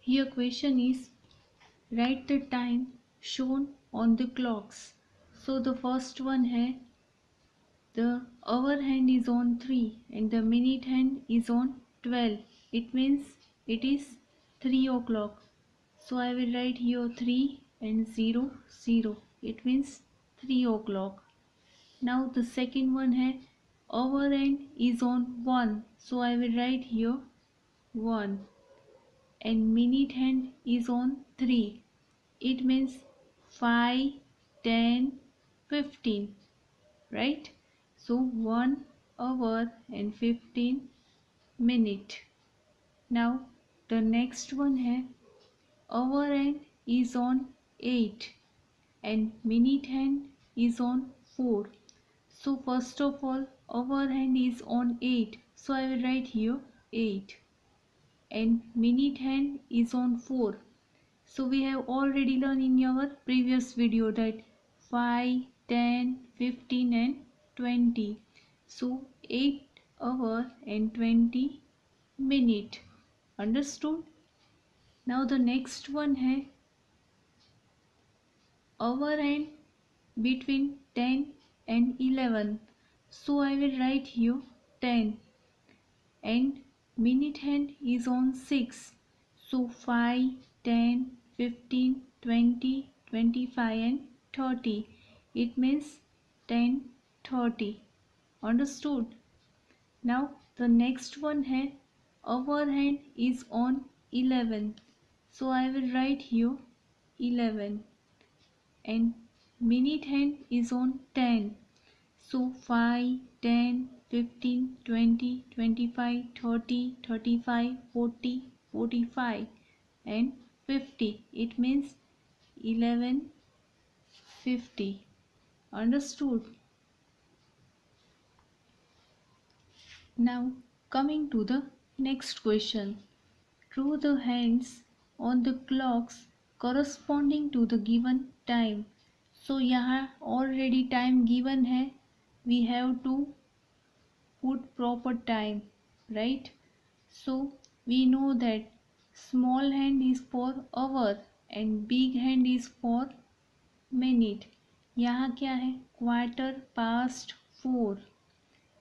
Here question is write the time shown on the clocks. So the first one है the hour hand is on 3 and the minute hand is on 12. It means it is 3 o'clock. So I will write here 3 and 0 0. It means 3 o'clock. Now the second one है hour hand is on 1. So I will write here 1 and minute hand is on 3. It means 5, 10, 15, right? So 1 hour and 15 minute. Now the next one है hour hand is on 8 and minute hand is on 4. So first of all hour hand is on 8. So I will write here 8 and minute hand is on 4. So we have already learned in our previous video that 5, 10, 15 and 20. So 8 hour and 20 minute. Understood? Now the next one है hour hand between 10 and 11. So I will write here 10 and minute hand is on 6. So 5, 10, 15, 20, 25 and 30. It means 10, 30. Understood? Now the next one है hour hand is on 11. So I will write here 11 and minute hand is on 10. So 5, 10, 15, 20, 25, 30, 35, 40, 45 and 50. It means 11:50. Understood? Now coming to the next question. Draw the hands on the clocks corresponding to the given time. So यहाँ already time given है. We have to put proper time, right? So we know that small hand is for hour and big hand is for minute. यहाँ क्या है (4).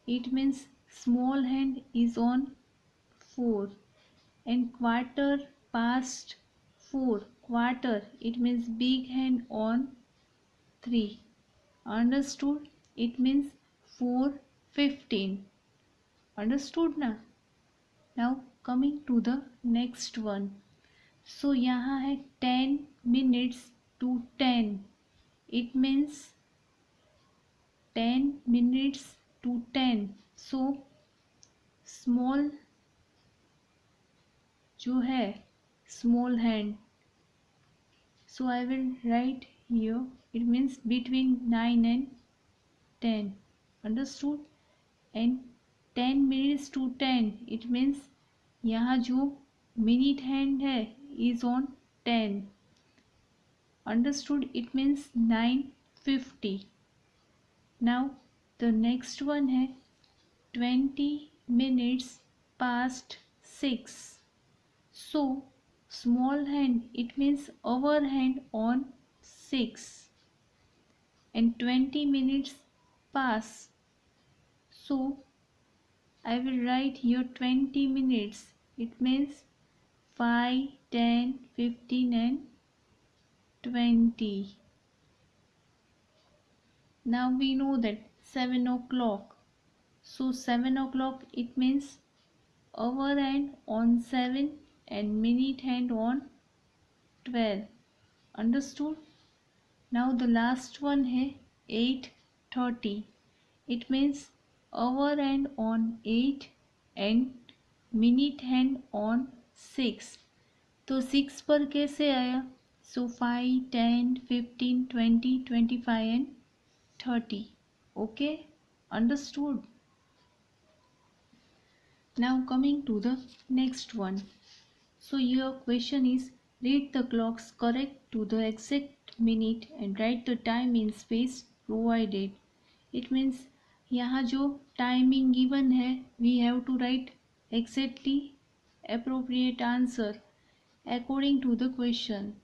It means small hand is on 4 and (4). Quarter, it means big hand on 3. Understood? It means 4:15. Understood ना? Now coming to the next one. So यहाँ है 10 minutes to 10. It means 10 minutes to 10. So small जो है small hand. So I will write here. It means between 9 and 10. Understood? And 10 minutes to 10. It means यहाँ जो minute hand है is on 10. Understood? It means 9:50. Now the next one है 20 minutes past 6. So small hand, it means hour hand on 6 and 20 minutes pass. So I will write here 20 minutes. It means 5, 10, 15 and 20. Now we know that 7 o'clock. So 7 o'clock, it means hour hand on 7 and minute hand on 12. Understood? Now the last one है 8:30. It means hour hand on 8 and minute hand on 6. तो 6 पर कैसे आया? So 5, 10, 15, 20, 25 and 30. Okay? Understood? Now coming to the next one. So your question is read the clocks correct to the exact minute and write the time in space provided. It means यहाँ जो timing given है we have to write exactly appropriate answer. according to the question.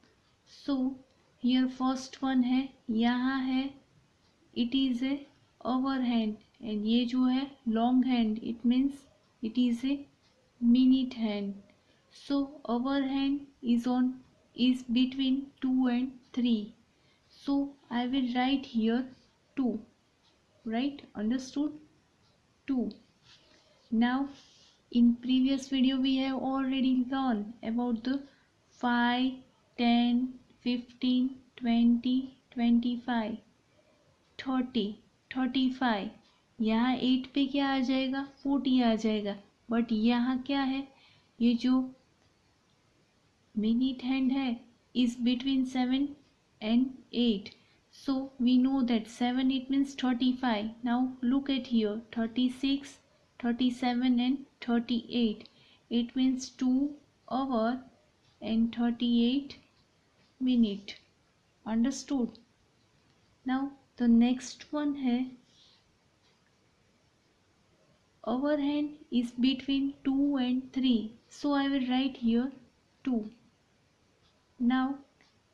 So here first one है, यहाँ है it is a hour hand and ये जो है long hand, it means it is a minute hand. So hour hand is between 2 and 3. So I will write here 2. Right? Understood? 2. Now in previous video we have already learned about the 5, 10, 15, 20, 25, 30, 35. यहाँ 8 पे क्या आ जाएगा? 40 आ जाएगा. But यहाँ क्या है? ये जो मिनट हैंड है is between 7 and 8. So we know that 7 it means 35. Now look at here, 36, 37 and 38. It means 2 hour and 38 minute. Understood? Now the next one है, hour hand is between 2 and 3. So I will write here 2. Now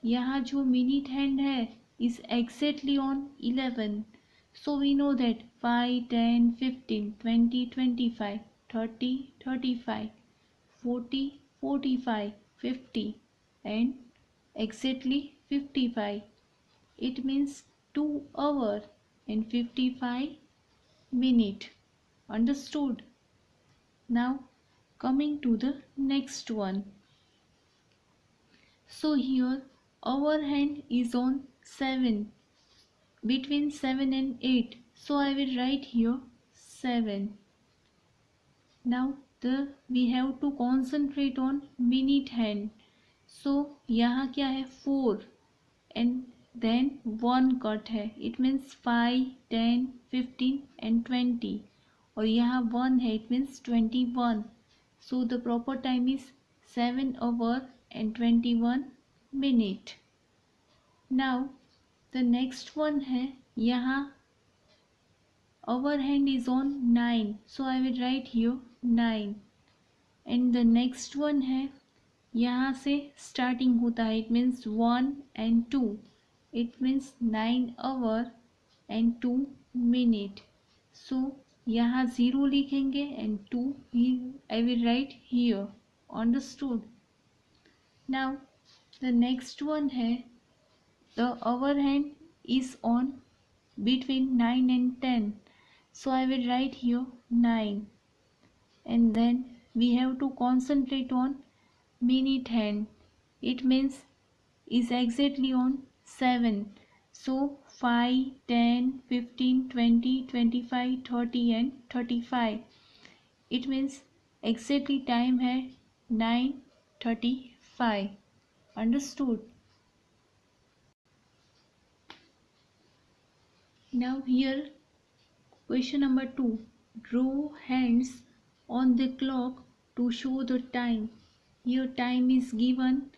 यहाँ जो minute hand है is exactly on 11. So we know that 5, 10, 15, 20, 25, 30, 35, 40, 45, 50 and exactly 55. It means 2 hour and 55 minute. Understood? Now coming to the next one. So here our hand is on 7, between 7 and 8. So I will write here 7. Now we have to concentrate on minute hand. So यहाँ क्या है? 4 and then 1 cut है. It means 5, 10, 15 and 20. और यहाँ 1 है. It means 21. So the proper time is 7 hour and 21 minute. Now the next one है, यहाँ our hand is on 9. So I will write here 9. And the next one है, यहाँ से starting होता है. It means 1 and 2. It means 9 hour and 2 minute. So यहाँ 0 लिखेंगे and 2 I will write here. Understood? Now the next one है, the hour hand is on between 9 and 10. So I will write here 9. And then we have to concentrate on minute hand. It means is exactly on 7. So 5, 10, 15, 20, 25, 30 and 35. It means exactly time है 9:35. Understood? Now here question number 2. Draw hands on the clock to show the time. Here time is given.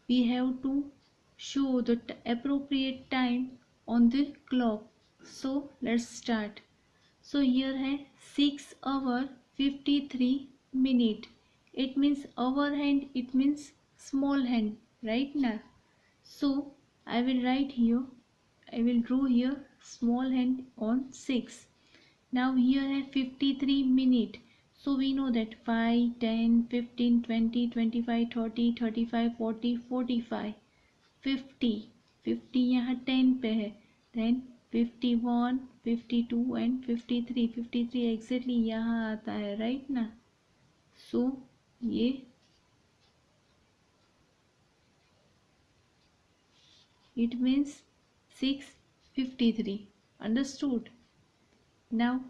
We have to show the appropriate time on the clock. So let's start. So here है 6 hour 53 minute. It means hour hand, it means small hand, right now? So I will write here, I will draw here small hand on 6. Now here है 53 minute. So we know that 5, 10, 15, 20, 25, 30, 35, 40, 45, 50. 50 यहाँ 10 पे है. Then 51, 52 and 53. 53 exactly यहाँ आता है, right ना? So ये it means 6:53. Understood? Now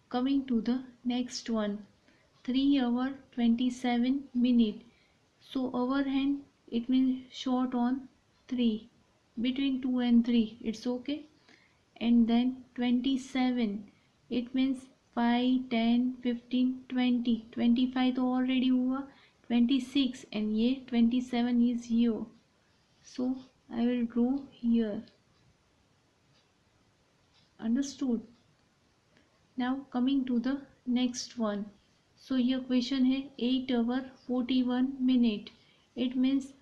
coming to the next one, 3 hour 27 minute. So hour hand it means short on 3, between 2 and 3. It's okay. And then 27, it means 5, 10, 15, 20. 25 तो already हुआ. 26 and ये 27 is here. So I will draw here. Understood? Now coming to the next one. So here question है 8 hour 41 minute. it means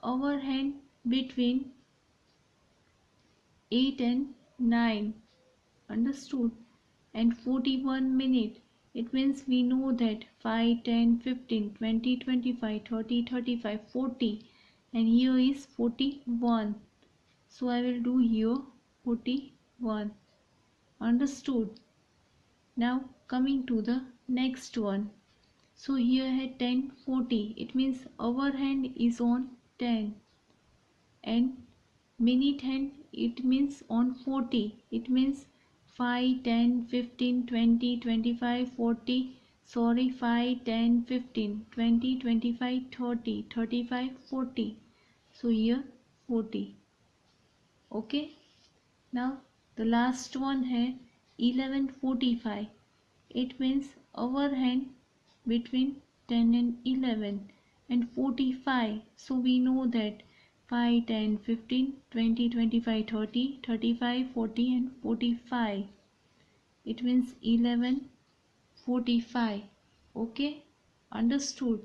our hand between 8 and 9. Understood? And 41 minute, it means we know that 5, 10, 15, 20, 25, 30, 35, 40, and here is 41. So I will do here 41. Understood? Now coming to the next one. So here I had 10, 40. It means our hand is on 10. And minute hand, it means on 40. It means 5, 10, 15, 20, 25, 40. Sorry, 5, 10, 15, 20, 25, 30, 35, 40. So here 40. Okay. Now the last one है 11:45. It means our hand between 10 and 11 and 45. So we know that 5, 10, 15, 20, 25, 30, 35, 40 and 45. It means 11:45. Okay, understood?